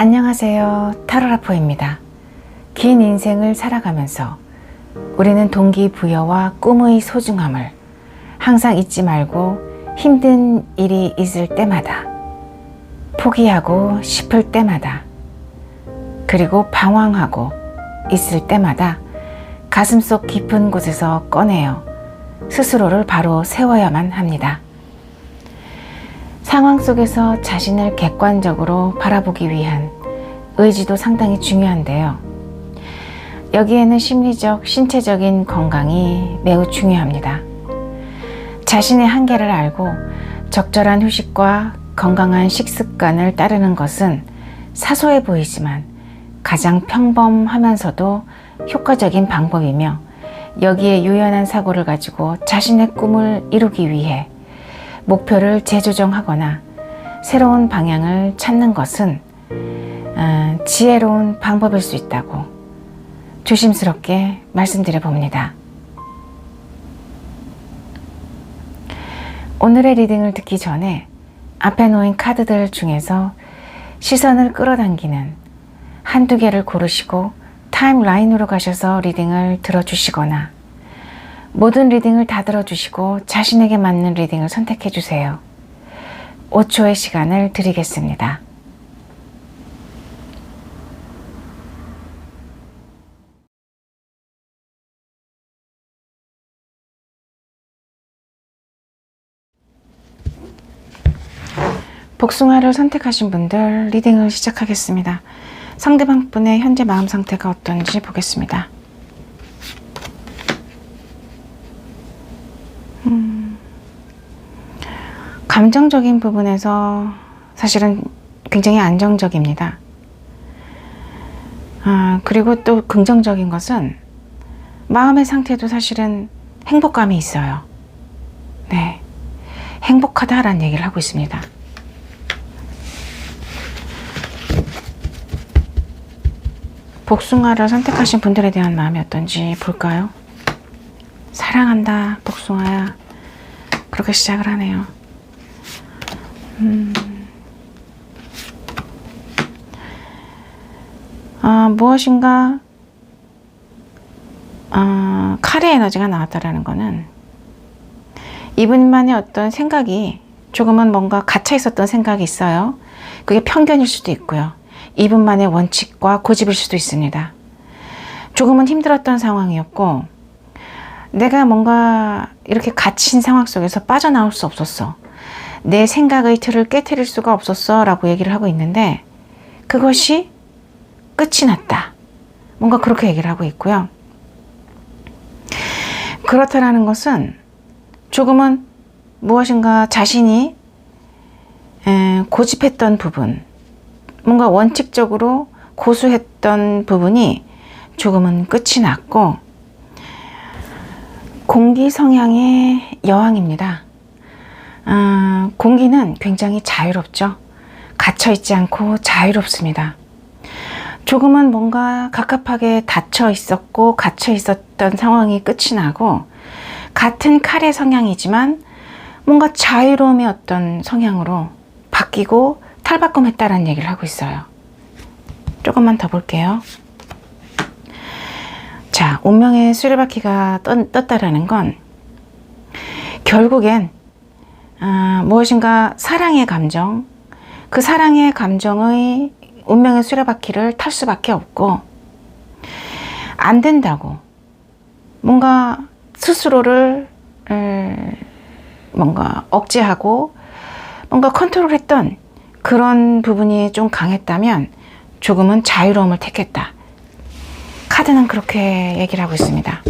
안녕하세요. 타로라포입니다. 긴 인생을 살아가면서 우리는 동기부여와 꿈의 소중함을 항상 잊지 말고 힘든 일이 있을 때마다, 포기하고 싶을 때마다, 그리고 방황하고 있을 때마다 가슴속 깊은 곳에서 꺼내어 스스로를 바로 세워야만 합니다. 상황 속에서 자신을 객관적으로 바라보기 위한 의지도 상당히 중요한데요. 여기에는 심리적, 신체적인 건강이 매우 중요합니다. 자신의 한계를 알고 적절한 휴식과 건강한 식습관을 따르는 것은 사소해 보이지만 가장 평범하면서도 효과적인 방법이며, 여기에 유연한 사고를 가지고 자신의 꿈을 이루기 위해 목표를 재조정하거나 새로운 방향을 찾는 것은 지혜로운 방법일 수 있다고 조심스럽게 말씀드려 봅니다. 오늘의 리딩을 듣기 전에 앞에 놓인 카드들 중에서 시선을 끌어당기는 한두 개를 고르시고 타임라인으로 가셔서 리딩을 들어주시거나, 모든 리딩을 다 들어주시고 자신에게 맞는 리딩을 선택해 주세요. 5초의 시간을 드리겠습니다. 복숭아를 선택하신 분들 리딩을 시작하겠습니다. 상대방 분의 현재 마음 상태가 어떤지 보겠습니다. 감정적인 부분에서 사실은 굉장히 안정적입니다. 그리고 또 긍정적인 것은 마음의 상태도 사실은 행복감이 있어요. 네, 행복하다라는 얘기를 하고 있습니다. 복숭아를 선택하신 분들에 대한 마음이 어떤지 볼까요? 사랑한다, 복숭아야. 그렇게 시작을 하네요. 무엇인가 칼의 에너지가 나왔다라는 거는 이분만의 어떤 생각이, 조금은 뭔가 갇혀 있었던 생각이 있어요. 그게 편견일 수도 있고요. 이분만의 원칙과 고집일 수도 있습니다. 조금은 힘들었던 상황이었고, 내가 뭔가 이렇게 갇힌 상황 속에서 빠져나올 수 없었어. 내 생각의 틀을 깨트릴 수가 없었어 라고 얘기를 하고 있는데, 그것이 끝이 났다. 뭔가 그렇게 얘기를 하고 있고요. 그렇다라는 것은 조금은 무엇인가 자신이 고집했던 부분, 뭔가 원칙적으로 고수했던 부분이 조금은 끝이 났고, 공기 성향의 여왕입니다. 공기는 굉장히 자유롭죠. 갇혀있지 않고 자유롭습니다. 조금은 뭔가 갑갑하게 닫혀 있었고 갇혀 있었던 상황이 끝이 나고, 같은 칼의 성향이지만 뭔가 자유로움의 어떤 성향으로 바뀌고 탈바꿈했다라는 얘기를 하고 있어요. 조금만 더 볼게요. 자, 운명의 수레바퀴가 떴다라는 건 결국엔 무엇인가 사랑의 감정, 그 사랑의 감정의 운명의 수레바퀴를 탈 수밖에 없고, 안 된다고 뭔가 스스로를 뭔가 억제하고 뭔가 컨트롤했던 그런 부분이 좀 강했다면 조금은 자유로움을 택했다. 카드는 그렇게 얘기를 하고 있습니다.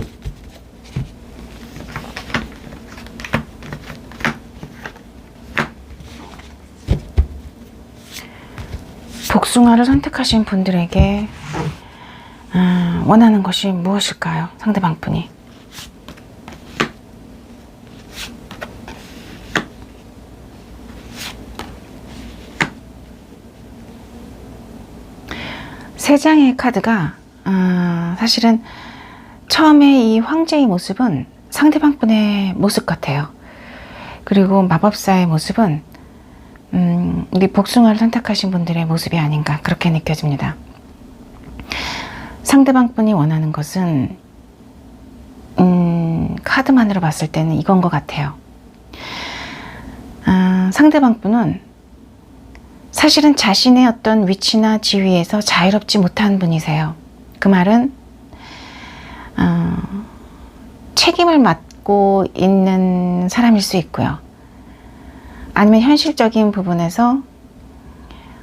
복숭아를 선택하신 분들에게 원하는 것이 무엇일까요? 상대방 분이. 세 장의 카드가 사실은 처음에 이 황제의 모습은 상대방 분의 모습 같아요. 그리고 마법사의 모습은 우리 복숭아를 선택하신 분들의 모습이 아닌가 그렇게 느껴집니다. 상대방 분이 원하는 것은 카드만으로 봤을 때는 이건 것 같아요. 상대방 분은 사실은 자신의 어떤 위치나 지위에서 자유롭지 못한 분이세요. 그 말은 책임을 맡고 있는 사람일 수 있고요. 아니면 현실적인 부분에서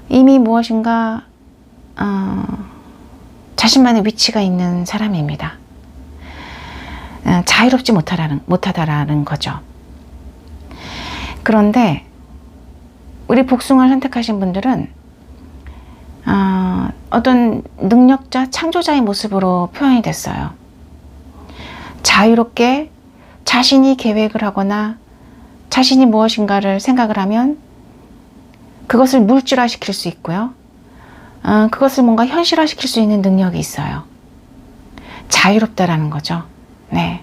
이미 무엇인가 자신만의 위치가 있는 사람입니다. 자유롭지 못하다라는 거죠. 그런데 우리 복숭아를 선택하신 분들은 어떤 능력자, 창조자의 모습으로 표현이 됐어요. 자유롭게 자신이 계획을 하거나 자신이 무엇인가를 생각을 하면 그것을 물질화시킬 수 있고요. 그것을 뭔가 현실화시킬 수 있는 능력이 있어요. 자유롭다라는 거죠. 네.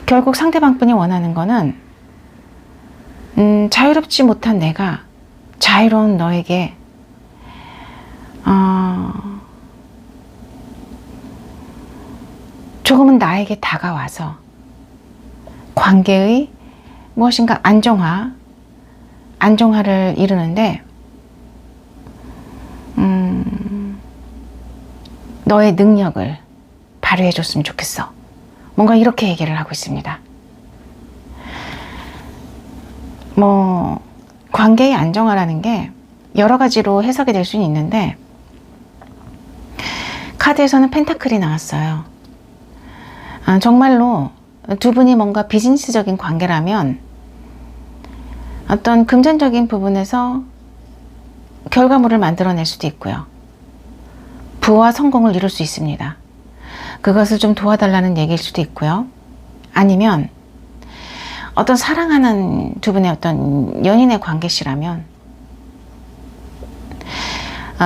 결국 상대방 분이 원하는 거는 자유롭지 못한 내가 자유로운 너에게 조금은 나에게 다가와서 관계의 무엇인가 안정화를 이루는데 너의 능력을 발휘해 줬으면 좋겠어. 뭔가 이렇게 얘기를 하고 있습니다. 관계의 안정화라는 게 여러 가지로 해석이 될 수는 있는데 카드에서는 펜타클이 나왔어요. 정말로 두 분이 뭔가 비즈니스적인 관계라면 어떤 금전적인 부분에서 결과물을 만들어낼 수도 있고요. 부와 성공을 이룰 수 있습니다. 그것을 좀 도와달라는 얘기일 수도 있고요. 아니면 어떤 사랑하는 두 분의 어떤 연인의 관계시라면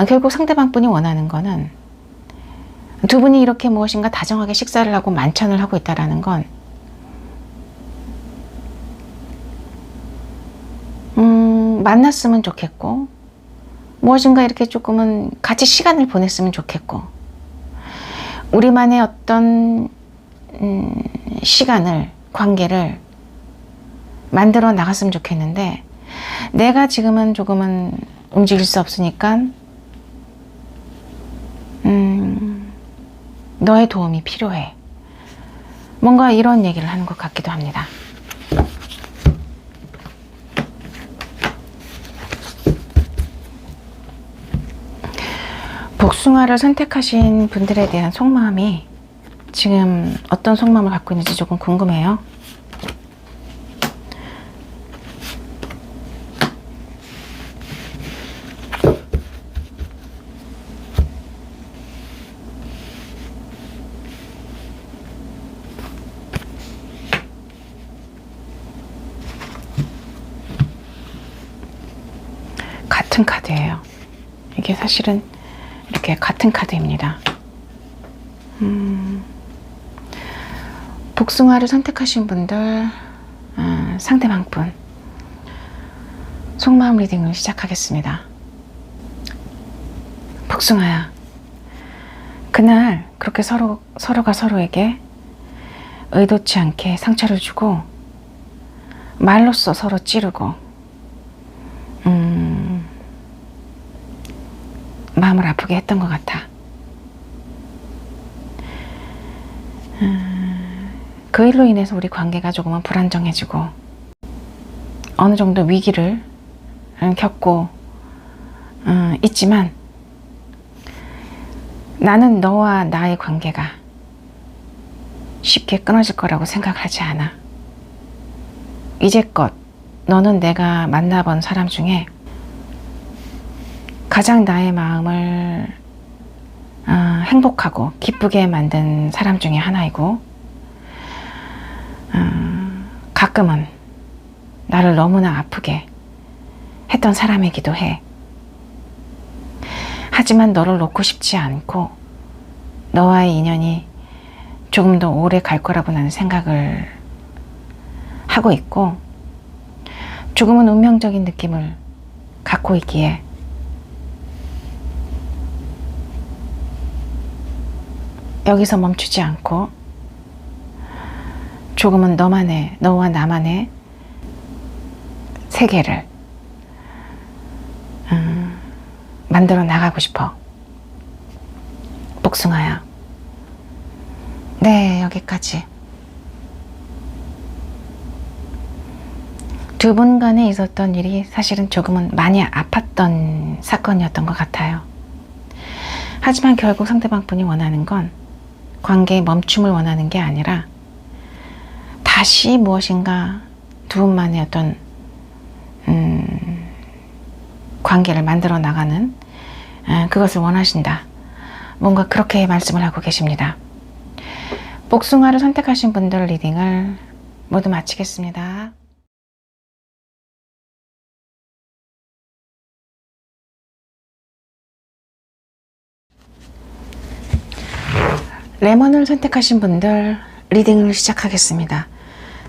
결국 상대방 분이 원하는 거는 두 분이 이렇게 무엇인가 다정하게 식사를 하고 만찬을 하고 있다는 건 만났으면 좋겠고 무엇인가 이렇게 조금은 같이 시간을 보냈으면 좋겠고 우리만의 어떤 시간을 관계를 만들어 나갔으면 좋겠는데 내가 지금은 조금은 움직일 수 없으니까 너의 도움이 필요해. 뭔가 이런 얘기를 하는 것 같기도 합니다. 복숭아를 선택하신 분들에 대한 속마음이 지금 어떤 속마음을 갖고 있는지 조금 궁금해요. 같은 카드예요. 이게 사실은 이렇게 같은 카드입니다. 복숭아를 선택하신 분들, 상대방 분 속마음 리딩을 시작하겠습니다. 복숭아야, 그날 그렇게 서로가 서로에게 의도치 않게 상처를 주고 말로써 서로 찌르고 마음을 아프게 했던 것 같아. 그 일로 인해서 우리 관계가 조금은 불안정해지고 어느 정도 위기를 겪고 있지만 나는 너와 나의 관계가 쉽게 끊어질 거라고 생각하지 않아. 이제껏 너는 내가 만나본 사람 중에 가장 나의 마음을 행복하고 기쁘게 만든 사람 중에 하나이고 가끔은 나를 너무나 아프게 했던 사람이기도 해. 하지만 너를 놓고 싶지 않고 너와의 인연이 조금 더 오래 갈 거라고 나는 생각을 하고 있고 조금은 운명적인 느낌을 갖고 있기에 여기서 멈추지 않고 조금은 너만의, 너와 나만의 세계를 만들어 나가고 싶어. 복숭아야. 네, 여기까지. 두 분 간에 있었던 일이 사실은 조금은 많이 아팠던 사건이었던 것 같아요. 하지만 결국 상대방 분이 원하는 건 관계의 멈춤을 원하는 게 아니라 다시 무엇인가 두 분만의 어떤 관계를 만들어 나가는 그것을 원하신다. 뭔가 그렇게 말씀을 하고 계십니다. 복숭아를 선택하신 분들 리딩을 모두 마치겠습니다. 레몬을 선택하신 분들 리딩을 시작하겠습니다.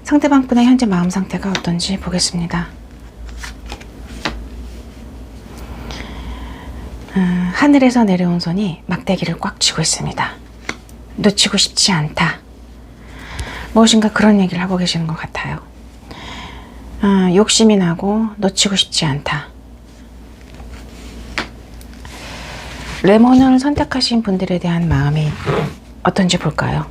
상대방 분의 현재 마음 상태가 어떤지 보겠습니다. 하늘에서 내려온 손이 막대기를 꽉 쥐고 있습니다. 놓치고 싶지 않다. 무엇인가 그런 얘기를 하고 계시는 것 같아요. 욕심이 나고 놓치고 싶지 않다. 레몬을 선택하신 분들에 대한 마음이 어떤지 볼까요?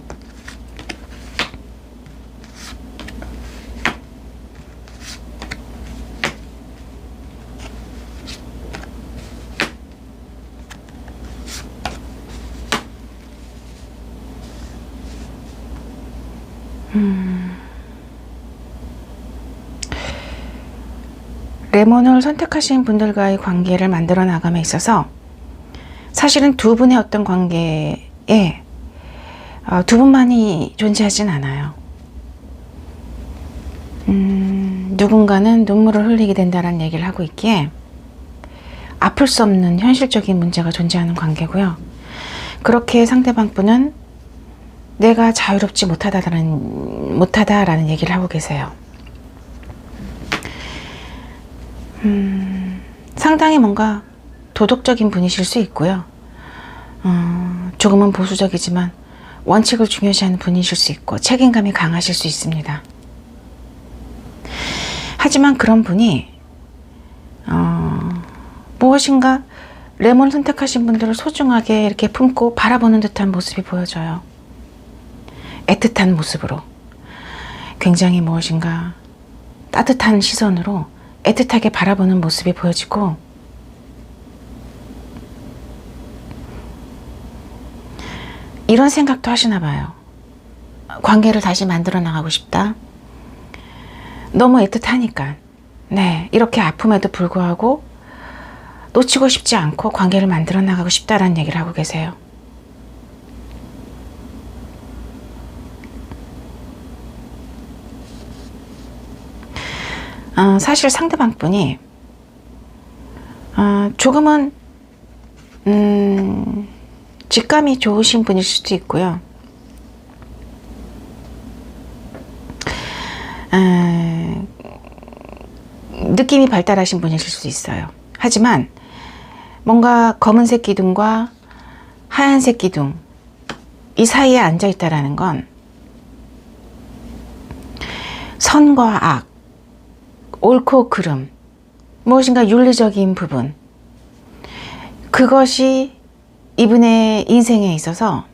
레몬을 선택하신 분들과의 관계를 만들어 나감에 있어서 사실은 두 분의 어떤 관계에 두 분만이 존재하진 않아요. 누군가는 눈물을 흘리게 된다는 얘기를 하고 있기에 아플 수 없는 현실적인 문제가 존재하는 관계고요. 그렇게 상대방 분은 내가 자유롭지 못하다라는 얘기를 하고 계세요. 상당히 뭔가 도덕적인 분이실 수 있고요. 조금은 보수적이지만 원칙을 중요시하는 분이실 수 있고 책임감이 강하실 수 있습니다. 하지만 그런 분이 무엇인가 레몬을 선택하신 분들을 소중하게 이렇게 품고 바라보는 듯한 모습이 보여져요. 애틋한 모습으로 굉장히 무엇인가 따뜻한 시선으로 애틋하게 바라보는 모습이 보여지고 이런 생각도 하시나 봐요. 관계를 다시 만들어 나가고 싶다. 너무 애틋하니까 네, 이렇게 아픔에도 불구하고 놓치고 싶지 않고 관계를 만들어 나가고 싶다라는 얘기를 하고 계세요. 사실 상대방 분이 조금은 직감이 좋으신 분일 수도 있고요. 느낌이 발달하신 분이실 수도 있어요. 하지만 뭔가 검은색 기둥과 하얀색 기둥 이 사이에 앉아 있다라는 건 선과 악, 옳고 그름, 무엇인가 윤리적인 부분, 그것이 이분의 인생에 있어서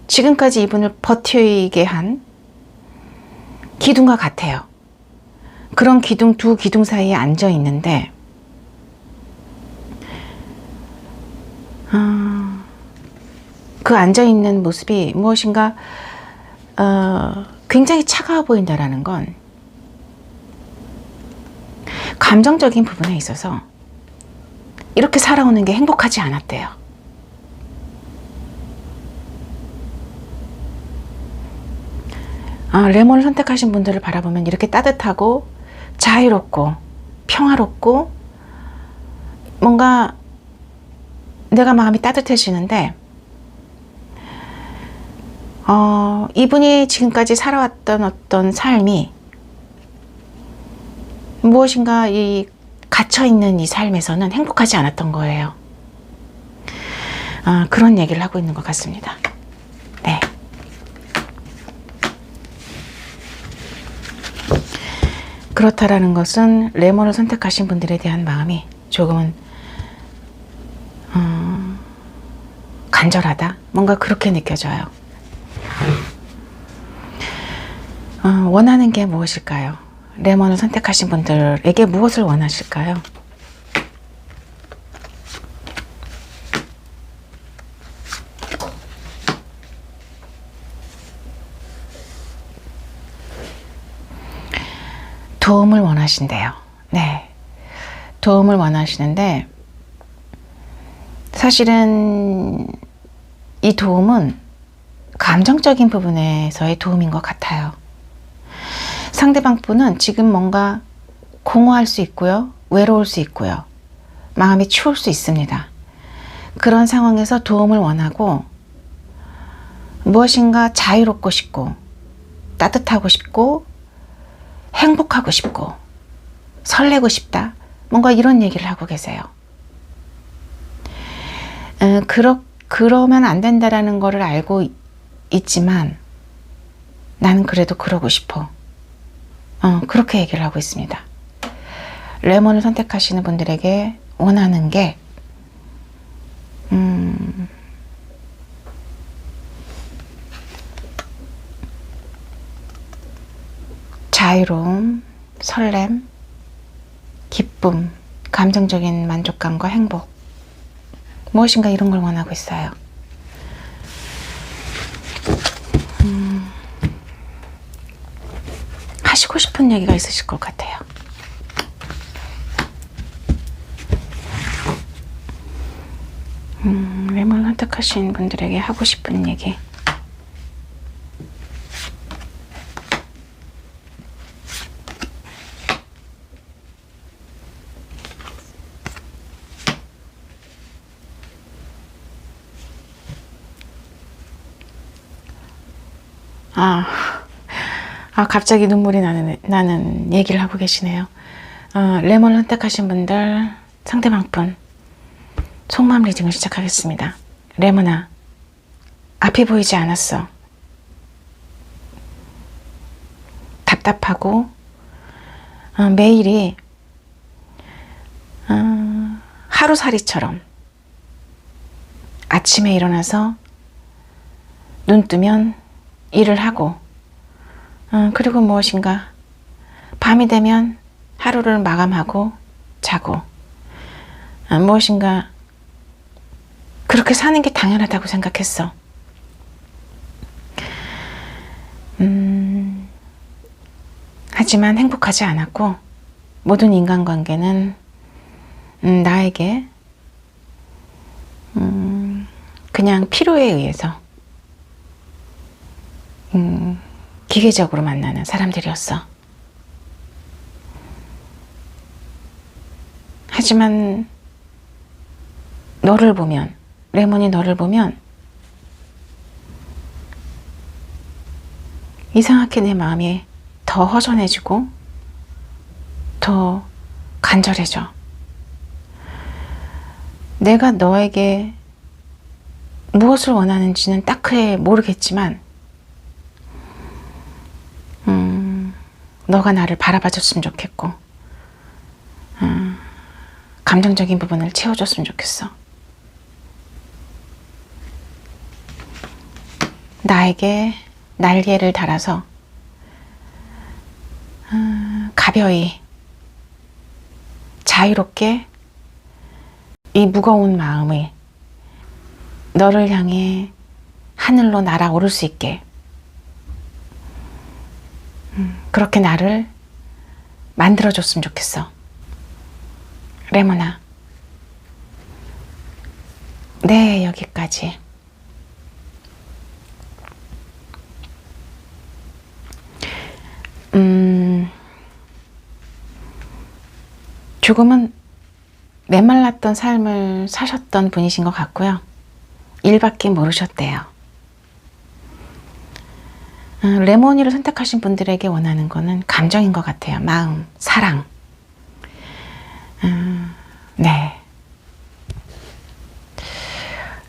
지금까지 이분을 버티게 한 기둥과 같아요. 그런 기둥, 두 기둥 사이에 앉아 있는데 그 앉아 있는 모습이 무엇인가 굉장히 차가워 보인다라는 건 감정적인 부분에 있어서 이렇게 살아오는 게 행복하지 않았대요. 레몬을 선택하신 분들을 바라보면 이렇게 따뜻하고 자유롭고 평화롭고 뭔가 내가 마음이 따뜻해지는데 이분이 지금까지 살아왔던 어떤 삶이 무엇인가 이 갇혀있는 이 삶에서는 행복하지 않았던 거예요. 그런 얘기를 하고 있는 것 같습니다. 네. 그렇다라는 것은 레몬을 선택하신 분들에 대한 마음이 조금은 간절하다, 뭔가 그렇게 느껴져요. 원하는 게 무엇일까요? 레몬을 선택하신 분들에게 무엇을 원하실까요? 도움을 원하신대요. 네. 도움을 원하시는데, 사실은 이 도움은 감정적인 부분에서의 도움인 것 같아요. 상대방 분은 지금 뭔가 공허할 수 있고요, 외로울 수 있고요, 마음이 추울 수 있습니다. 그런 상황에서 도움을 원하고 무엇인가 자유롭고 싶고 따뜻하고 싶고 행복하고 싶고 설레고 싶다, 뭔가 이런 얘기를 하고 계세요. 그러면 안 된다라는 거를 알고 있지만 나는 그래도 그러고 싶어, 그렇게 얘기를 하고 있습니다. 레몬을 선택하시는 분들에게 원하는 게 자유로움, 설렘, 기쁨, 감정적인 만족감과 행복, 무엇인가 이런 걸 원하고 있어요. 하시고 싶은 얘기가 있으실 것 같아요. 레몬을 선택하신 분들에게 하고 싶은 얘기. 갑자기 눈물이 나는 얘기를 하고 계시네요. 레몬을 선택하신 분들, 상대방 분 속마음 리딩을 시작하겠습니다. 레몬아, 앞이 보이지 않았어. 답답하고 매일이 하루살이처럼 아침에 일어나서 눈 뜨면 일을 하고 그리고 무엇인가 밤이 되면 하루를 마감하고 자고 무엇인가 그렇게 사는 게 당연하다고 생각했어. 하지만 행복하지 않았고 모든 인간관계는 나에게 그냥 필요에 의해서 기계적으로 만나는 사람들이었어. 하지만 너를 보면, 레몬이 너를 보면 이상하게 내 마음이 더 허전해지고 더 간절해져. 내가 너에게 무엇을 원하는지는 딱히 모르겠지만 너가 나를 바라봐줬으면 좋겠고 감정적인 부분을 채워줬으면 좋겠어. 나에게 날개를 달아서 가벼이 자유롭게 이 무거운 마음이 너를 향해 하늘로 날아오를 수 있게 그렇게 나를 만들어줬으면 좋겠어. 레몬아. 네, 여기까지. 조금은 메말랐던 삶을 사셨던 분이신 것 같고요. 일밖에 모르셨대요. 레모니를 선택하신 분들에게 원하는 거는 감정인 것 같아요. 마음, 사랑. 네.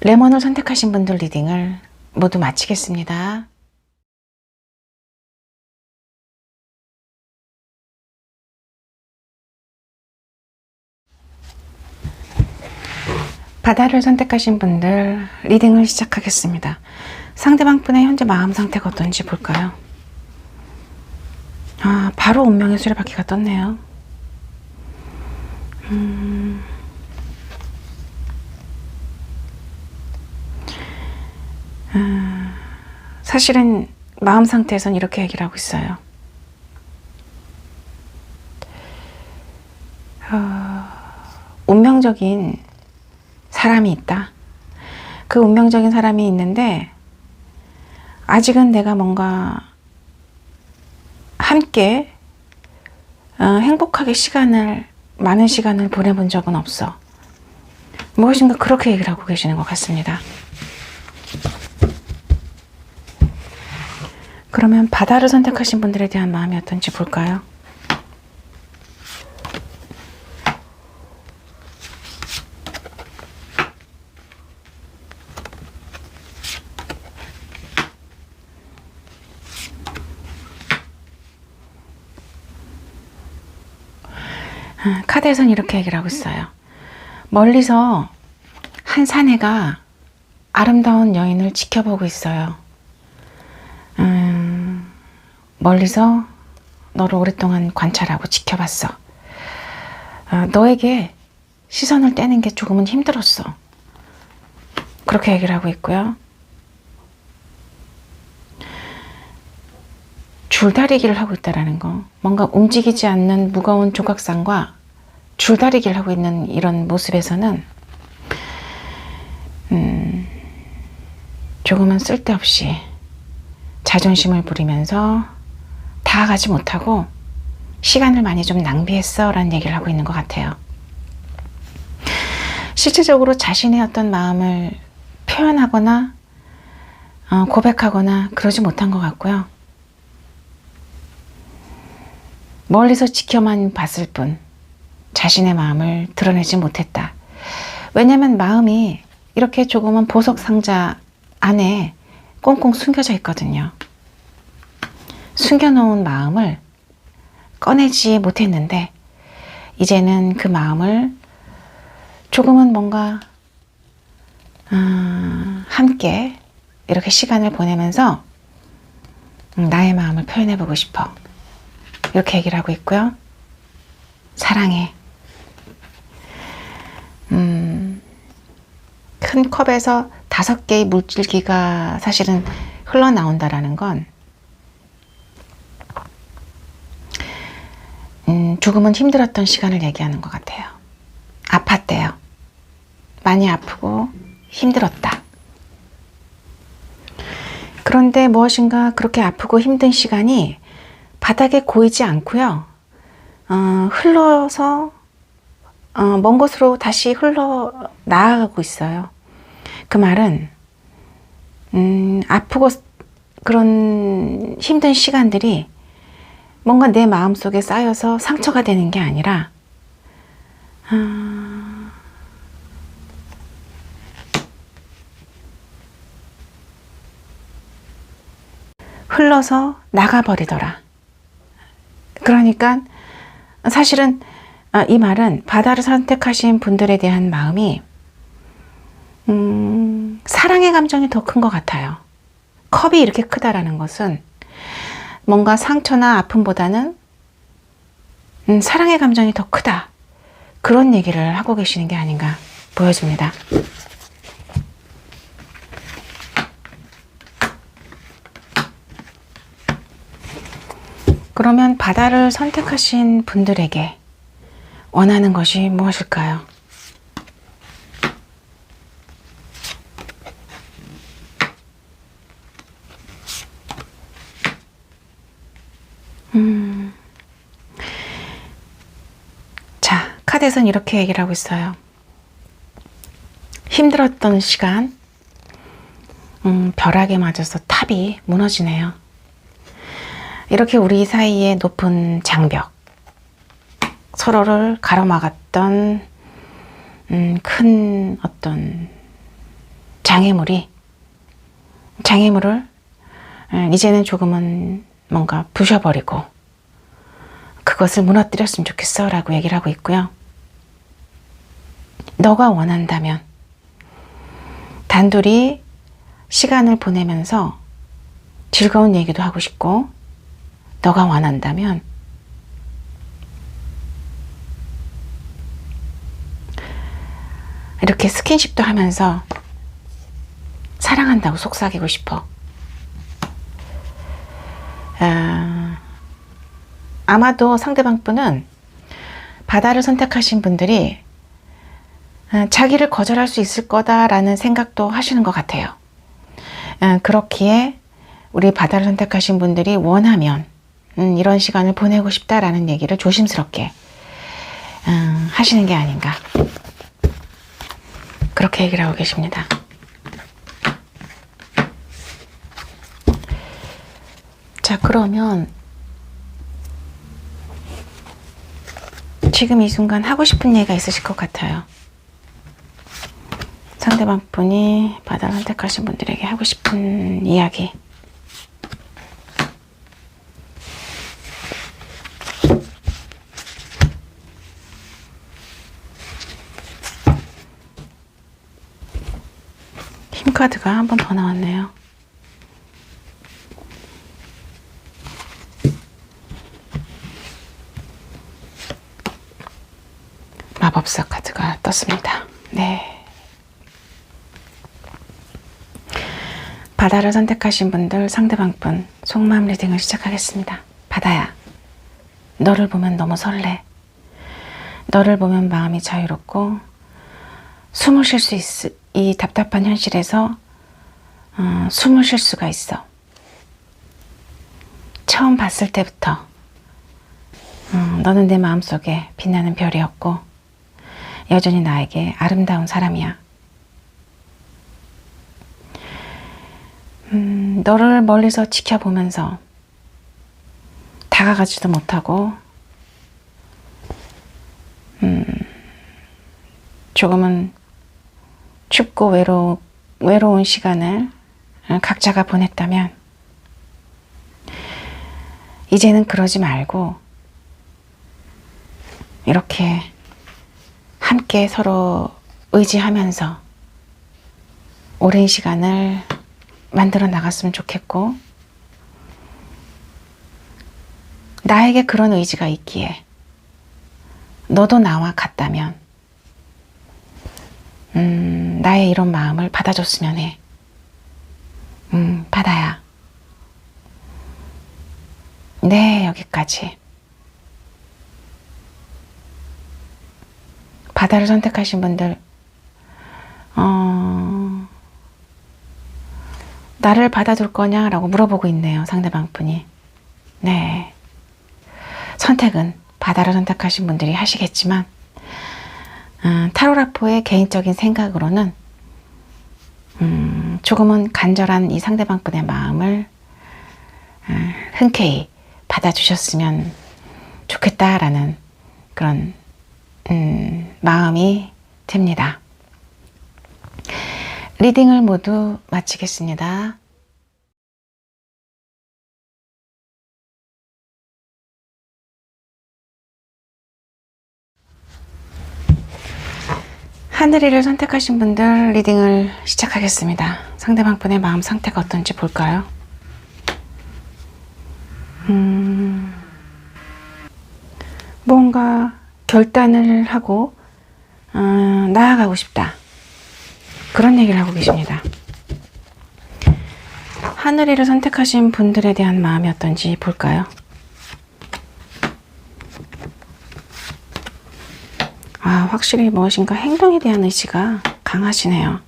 레몬을 선택하신 분들 리딩을 모두 마치겠습니다. 바다를 선택하신 분들 리딩을 시작하겠습니다. 상대방 분의 현재 마음 상태가 어떤지 볼까요? 바로 운명의 수레바퀴가 떴네요. 사실은 마음 상태에선 이렇게 얘기를 하고 있어요. 운명적인 사람이 있다. 그 운명적인 사람이 있는데 아직은 내가 뭔가 함께 행복하게 많은 시간을 보내본 적은 없어. 무엇인가 그렇게 얘기를 하고 계시는 것 같습니다. 그러면 바다를 선택하신 분들에 대한 마음이 어떤지 볼까요? 카드에선 이렇게 얘기를 하고 있어요. 멀리서 한 사내가 아름다운 여인을 지켜보고 있어요. 멀리서 너를 오랫동안 관찰하고 지켜봤어. 너에게 시선을 떼는 게 조금은 힘들었어. 그렇게 얘기를 하고 있고요. 줄다리기를 하고 있다는 거. 뭔가 움직이지 않는 무거운 조각상과 줄다리기를 하고 있는 이런 모습에서는 조금은 쓸데없이 자존심을 부리면서 다가가지 못하고 시간을 많이 좀 낭비했어 라는 얘기를 하고 있는 것 같아요. 실질적으로 자신의 어떤 마음을 표현하거나 고백하거나 그러지 못한 것 같고요. 멀리서 지켜만 봤을 뿐 자신의 마음을 드러내지 못했다. 왜냐하면 마음이 이렇게 조금은 보석 상자 안에 꽁꽁 숨겨져 있거든요. 숨겨놓은 마음을 꺼내지 못했는데 이제는 그 마음을 조금은 뭔가 함께 이렇게 시간을 보내면서 나의 마음을 표현해보고 싶어. 이렇게 얘기를 하고 있고요. 사랑해. 큰 컵에서 5개의 물줄기가 사실은 흘러나온다라는 건 조금은 힘들었던 시간을 얘기하는 것 같아요. 아팠대요. 많이 아프고 힘들었다. 그런데 무엇인가 그렇게 아프고 힘든 시간이 바닥에 고이지 않고요. 흘러서 먼 곳으로 다시 흘러 나아가고 있어요. 그 말은 아프고 그런 힘든 시간들이 뭔가 내 마음속에 쌓여서 상처가 되는 게 아니라 흘러서 나가버리더라. 그러니까 사실은 이 말은 바다를 선택하신 분들에 대한 마음이 사랑의 감정이 더 큰 것 같아요. 컵이 이렇게 크다라는 것은 뭔가 상처나 아픔보다는 사랑의 감정이 더 크다. 그런 얘기를 하고 계시는 게 아닌가 보여집니다. 그러면 바다를 선택하신 분들에게 원하는 것이 무엇일까요? 자, 카드에서는 이렇게 얘기를 하고 있어요. 힘들었던 시간, 벼락에 맞아서 탑이 무너지네요. 이렇게 우리 사이에 높은 장벽, 서로를 가로막았던 큰 어떤 장애물을 이제는 조금은 뭔가 부셔버리고 그것을 무너뜨렸으면 좋겠어 라고 얘기를 하고 있고요. 너가 원한다면 단둘이 시간을 보내면서 즐거운 얘기도 하고 싶고, 너가 원한다면 이렇게 스킨십도 하면서 사랑한다고 속삭이고 싶어. 아마도 상대방 분은 바다를 선택하신 분들이 자기를 거절할 수 있을 거다라는 생각도 하시는 것 같아요. 그렇기에 우리 바다를 선택하신 분들이 원하면 이런 시간을 보내고 싶다라는 얘기를 조심스럽게 하시는 게 아닌가, 그렇게 얘기를 하고 계십니다. 자, 그러면 지금 이 순간 하고 싶은 얘기가 있으실 것 같아요. 상대방 분이 바다를 선택하신 분들에게 하고 싶은 이야기. 힘 카드가 한 번 더 나왔네요. 마법사 카드가 떴습니다. 네. 바다를 선택하신 분들, 상대방 분 속마음 리딩을 시작하겠습니다. 바다야, 너를 보면 너무 설레. 너를 보면 마음이 자유롭고 숨을 쉴 수 있어. 이 답답한 현실에서 숨을 쉴 수가 있어. 처음 봤을 때부터 너는 내 마음속에 빛나는 별이었고 여전히 나에게 아름다운 사람이야. 너를 멀리서 지켜보면서 다가가지도 못하고 조금은 춥고 외로운 시간을 각자가 보냈다면 이제는 그러지 말고 이렇게 함께 서로 의지하면서 오랜 시간을 만들어 나갔으면 좋겠고, 나에게 그런 의지가 있기에 너도 나와 같다면 나의 이런 마음을 받아줬으면 해. 바다야. 네, 여기까지. 바다를 선택하신 분들, 나를 받아줄 거냐라고 물어보고 있네요, 상대방 분이. 네. 선택은 바다를 선택하신 분들이 하시겠지만, 타로라포의 개인적인 생각으로는 조금은 간절한 이 상대방 분의 마음을 흔쾌히 받아주셨으면 좋겠다라는 그런 마음이 듭니다. 리딩을 모두 마치겠습니다. 하늘이를 선택하신 분들 리딩을 시작하겠습니다. 상대방 분의 마음 상태가 어떤지 볼까요? 뭔가 결단을 하고 나아가고 싶다, 그런 얘기를 하고 계십니다. 하늘이를 선택하신 분들에 대한 마음이 어떤지 볼까요? 확실히 무엇인가 행동에 대한 의지가 강하시네요.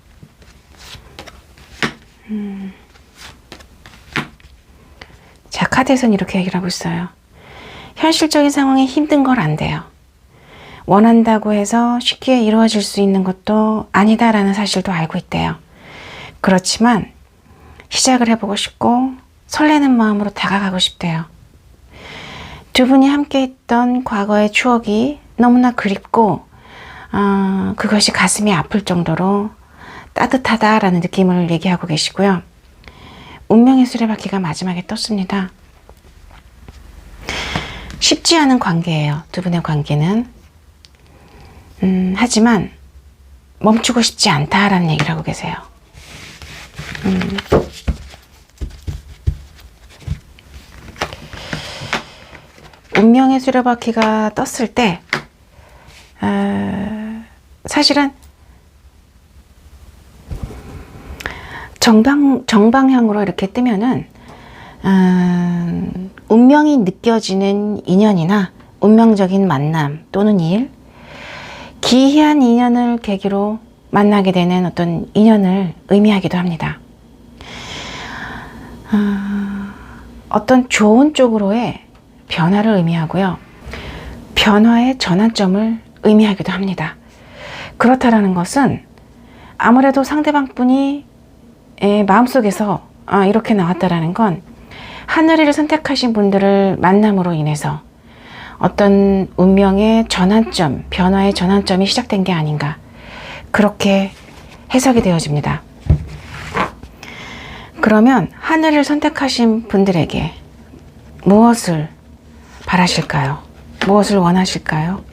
자, 카드에서는 이렇게 얘기를 하고 있어요. 현실적인 상황이 힘든 걸 안 돼요. 원한다고 해서 쉽게 이루어질 수 있는 것도 아니다라는 사실도 알고 있대요. 그렇지만 시작을 해보고 싶고 설레는 마음으로 다가가고 싶대요. 두 분이 함께 했던 과거의 추억이 너무나 그립고 그것이 가슴이 아플 정도로 따뜻하다라는 느낌을 얘기하고 계시고요. 운명의 수레바퀴가 마지막에 떴습니다. 쉽지 않은 관계예요. 두 분의 관계는. 하지만 멈추고 싶지 않다라는 얘기를 하고 계세요. 운명의 수레바퀴가 떴을 때 사실은 정방향으로 이렇게 뜨면은 운명이 느껴지는 인연이나 운명적인 만남 또는 일, 기이한 인연을 계기로 만나게 되는 어떤 인연을 의미하기도 합니다. 어떤 좋은 쪽으로의 변화를 의미하고요. 변화의 전환점을 의미하기도 합니다. 그렇다라는 것은 아무래도 상대방 분이 마음속에서 이렇게 나왔다라는 건 하늘이를 선택하신 분들을 만남으로 인해서 어떤 운명의 전환점, 변화의 전환점이 시작된 게 아닌가, 그렇게 해석이 되어집니다. 그러면 하늘을 선택하신 분들에게 무엇을 바라실까요? 무엇을 원하실까요?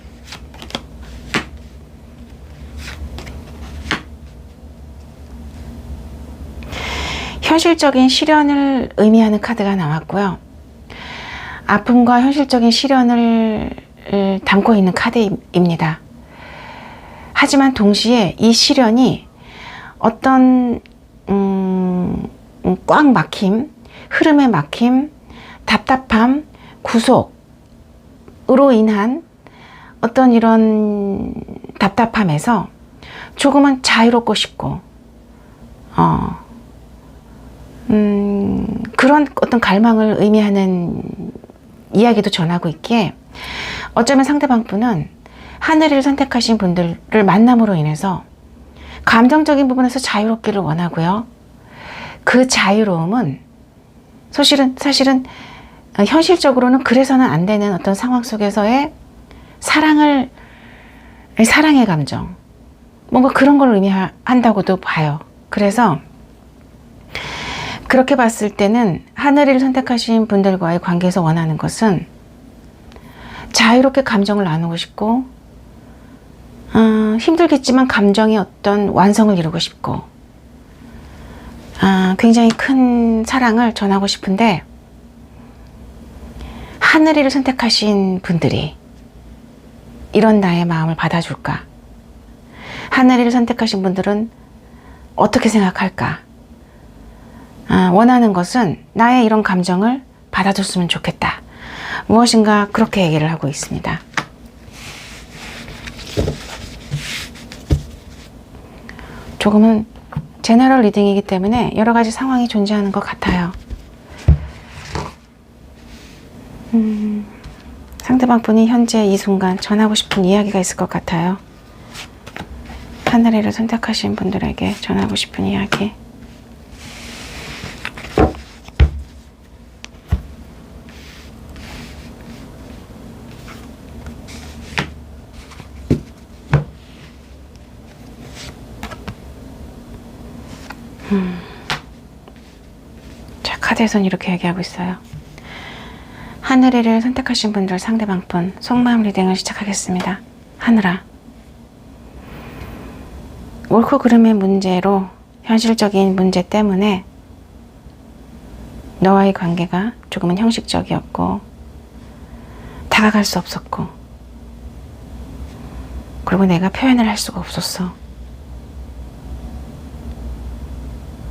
현실적인 시련을 의미하는 카드가 나왔고요. 아픔과 현실적인 시련을 담고 있는 카드입니다. 하지만 동시에 이 시련이 어떤 꽉 막힘, 흐름의 막힘, 답답함, 구속으로 인한 어떤 이런 답답함에서 조금은 자유롭고 싶고 그런 어떤 갈망을 의미하는 이야기도 전하고 있기에 어쩌면 상대방 분은 하늘을 선택하신 분들을 만남으로 인해서 감정적인 부분에서 자유롭기를 원하고요. 그 자유로움은 사실은 현실적으로는 그래서는 안 되는 어떤 상황 속에서의 사랑의 감정, 뭔가 그런 걸 의미한다고도 봐요. 그래서 그렇게 봤을 때는 하늘을 선택하신 분들과의 관계에서 원하는 것은 자유롭게 감정을 나누고 싶고 힘들겠지만 감정의 어떤 완성을 이루고 싶고 굉장히 큰 사랑을 전하고 싶은데 하늘이를 선택하신 분들이 이런 나의 마음을 받아줄까? 하늘이를 선택하신 분들은 어떻게 생각할까? 원하는 것은 나의 이런 감정을 받아줬으면 좋겠다. 무엇인가 그렇게 얘기를 하고 있습니다. 조금은 제너럴 리딩이기 때문에 여러 가지 상황이 존재하는 것 같아요. 상대방 분이 현재 이 순간 전하고 싶은 이야기가 있을 것 같아요. 하늘이를 선택하신 분들에게 전하고 싶은 이야기. 자, 카드에서는 이렇게 얘기하고 있어요. 하늘이를 선택하신 분들 상대방분 속마음 리딩을 시작하겠습니다. 하늘아, 옳고 그름의 문제로 현실적인 문제 때문에 너와의 관계가 조금은 형식적이었고 다가갈 수 없었고 그리고 내가 표현을 할 수가 없었어.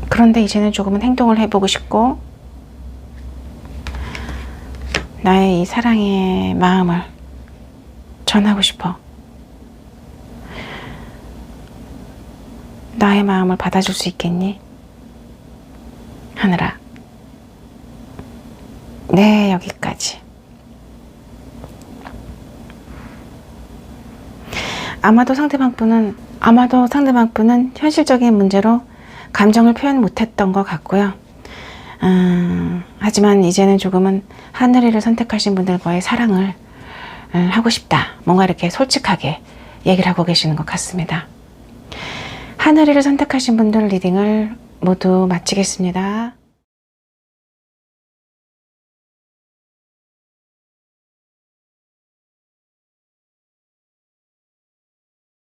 그런데 이제는 조금은 행동을 해보고 싶고 나의 이 사랑의 마음을 전하고 싶어. 나의 마음을 받아줄 수 있겠니? 하늘아. 네, 여기까지. 아마도 상대방 분은 현실적인 문제로 감정을 표현 못했던 것 같고요. 하지만 이제는 조금은 하늘이를 선택하신 분들과의 사랑을 하고 싶다. 뭔가 이렇게 솔직하게 얘기를 하고 계시는 것 같습니다. 하늘이를 선택하신 분들 리딩을 모두 마치겠습니다.